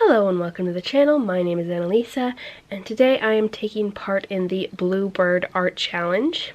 Hello and welcome to the channel. My name is Annalisa, and today I am taking part in the Bluebird Art Challenge.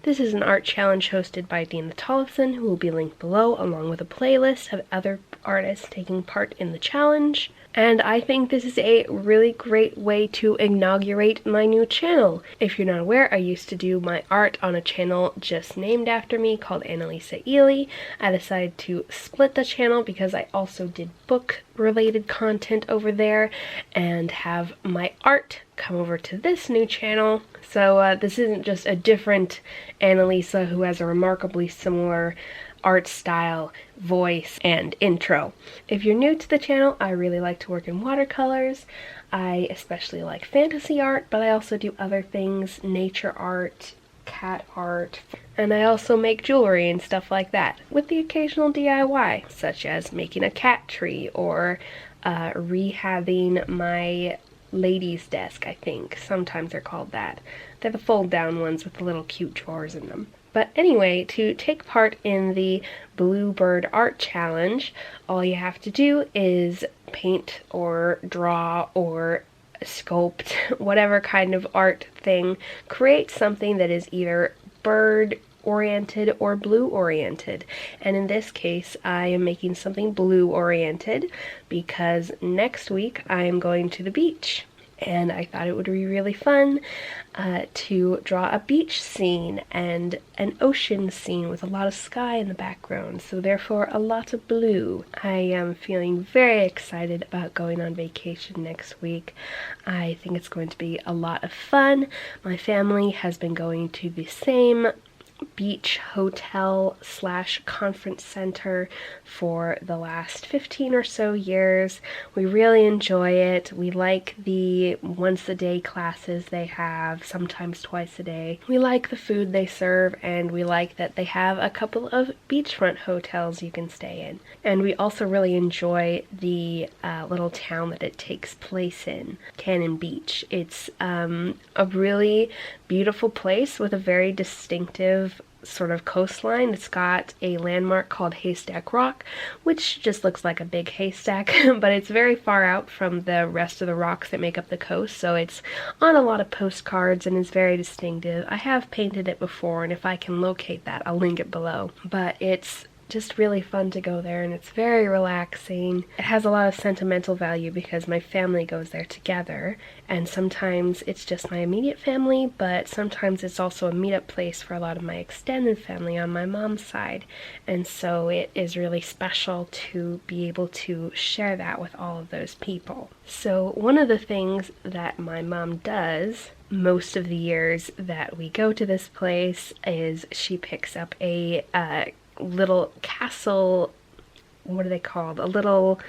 This is an art challenge hosted by Dina Tollefson, who will be linked below, along with a playlist of other artists taking part in the challenge. And I think this is a really great way to inaugurate my new channel. If you're not aware, I used to do my art on a channel just named after me called Annalisa Ely. I decided to split the channel because I also did book-related content over there and have my art come over to this new channel. So this isn't just a different Annalisa who has a remarkably similar art style, voice, and intro. If you're new to the channel, I really like to work in watercolors. I especially like fantasy art, but I also do other things, nature art, cat art, and I also make jewelry and stuff like that, with the occasional DIY, such as making a cat tree or rehabbing my ladies' desk, I think. Sometimes they're called that. They're the fold-down ones with the little cute drawers in them. But anyway, to take part in the Bluebird Art Challenge, all you have to do is paint or draw or sculpt, whatever kind of art thing. Create something that is either bird-oriented or blue-oriented. And in this case, I am making something blue-oriented because next week I am going to the beach. And I thought it would be really fun to draw a beach scene and an ocean scene with a lot of sky in the background, so therefore a lot of blue. I am feeling very excited about going on vacation next week. I think it's going to be a lot of fun. My family has been going to the same beach hotel / conference center for the last 15 or so years. We really enjoy it. We like the once-a-day classes they have, sometimes twice a day. We like the food they serve, and we like that they have a couple of beachfront hotels you can stay in. And we also really enjoy the little town that it takes place in, Cannon Beach. It's a really beautiful place with a very distinctive sort of coastline. It's got a landmark called Haystack Rock, which just looks like a big haystack, but it's very far out from the rest of the rocks that make up the coast, so it's on a lot of postcards and is very distinctive. I have painted it before, and if I can locate that, I'll link it below. But it's just really fun to go there, and it's very relaxing. It has a lot of sentimental value because my family goes there together, and sometimes it's just my immediate family, but sometimes it's also a meetup place for a lot of my extended family on my mom's side, and so it is really special to be able to share that with all of those people. So one of the things that my mom does most of the years that we go to this place is she picks up a little castle, what are they called? A little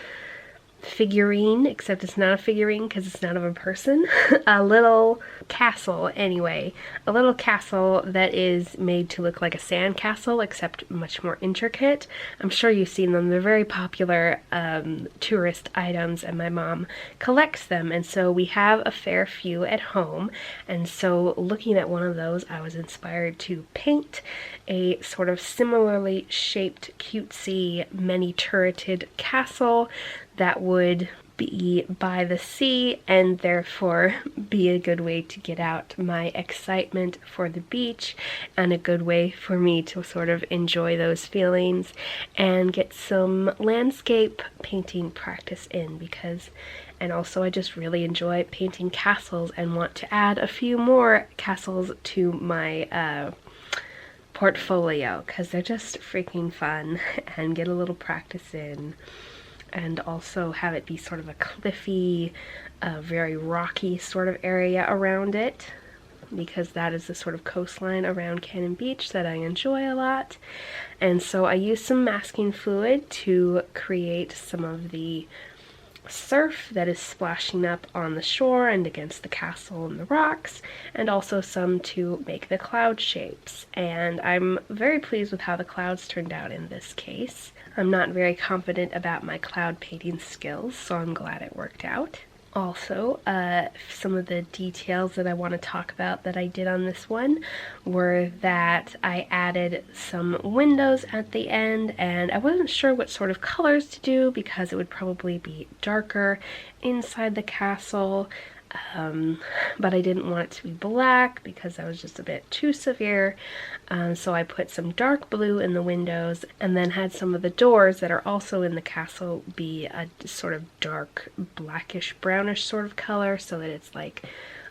figurine, except it's not a figurine because it's not of a person. A little castle, anyway. A little castle that is made to look like a sand castle, except much more intricate. I'm sure you've seen them. They're very popular tourist items, and my mom collects them, and so we have a fair few at home. And so looking at one of those, I was inspired to paint a sort of similarly shaped, cutesy, many-turreted castle that would be by the sea and therefore be a good way to get out my excitement for the beach and a good way for me to sort of enjoy those feelings and get some landscape painting practice in and also I just really enjoy painting castles and want to add a few more castles to my portfolio because they're just freaking fun and get a little practice in. And also have it be sort of a cliffy, very rocky sort of area around it, because that is the sort of coastline around Cannon Beach that I enjoy a lot. And so I used some masking fluid to create some of the surf that is splashing up on the shore and against the castle and the rocks, and also some to make the cloud shapes. And I'm very pleased with how the clouds turned out in this case. I'm not very confident about my cloud painting skills, so I'm glad it worked out. Also, some of the details that I want to talk about that I did on this one were that I added some windows at the end, and I wasn't sure what sort of colors to do because it would probably be darker inside the castle. But I didn't want it to be black because that was just a bit too severe. So I put some dark blue in the windows and then had some of the doors that are also in the castle be a sort of dark blackish brownish sort of color so that it's like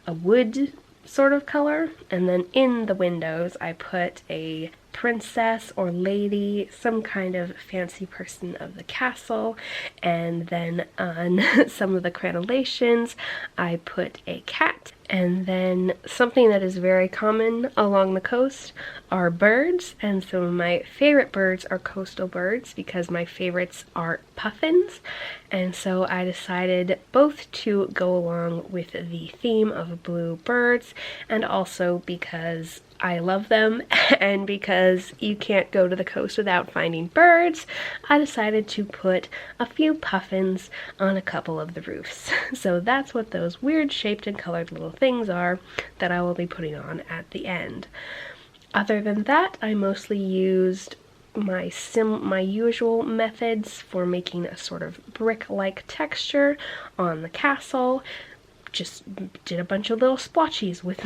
a wood sort of color. And then in the windows I put a princess or lady, some kind of fancy person of the castle, and then on some of the crenellations I put a cat. And then something that is very common along the coast are birds, and some of my favorite birds are coastal birds because my favorites are puffins, and so I decided both to go along with the theme of blue birds and also because I love them and because you can't go to the coast without finding birds, I decided to put a few puffins on a couple of the roofs. So that's what those weird shaped and colored little things are that I will be putting on at the end. Other than that, I mostly used my usual methods for making a sort of brick-like texture on the castle. Just did a bunch of little splotches with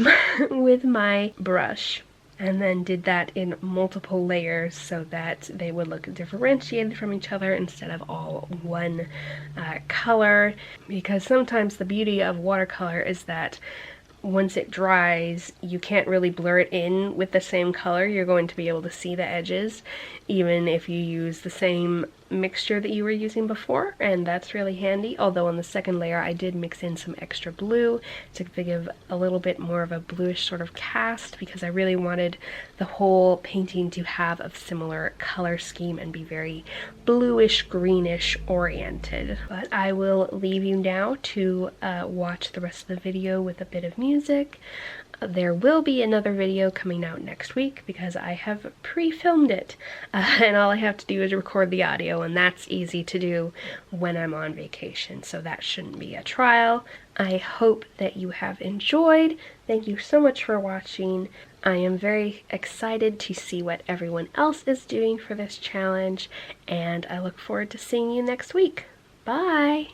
my brush, and then did that in multiple layers so that they would look differentiated from each other instead of all one color, because sometimes the beauty of watercolor is that once it dries, you can't really blur it in with the same color. You're going to be able to see the edges, even if you use the same mixture that you were using before, and that's really handy. Although on the second layer I did mix in some extra blue to give a little bit more of a bluish sort of cast because I really wanted the whole painting to have a similar color scheme and be very bluish greenish oriented. But I will leave you now to watch the rest of the video with a bit of music. There will be another video coming out next week because I have pre-filmed it, and all I have to do is record the audio, and that's easy to do when I'm on vacation, so that shouldn't be a trial. I hope that you have enjoyed. Thank you so much for watching. I am very excited to see what everyone else is doing for this challenge, and I look forward to seeing you next week. Bye!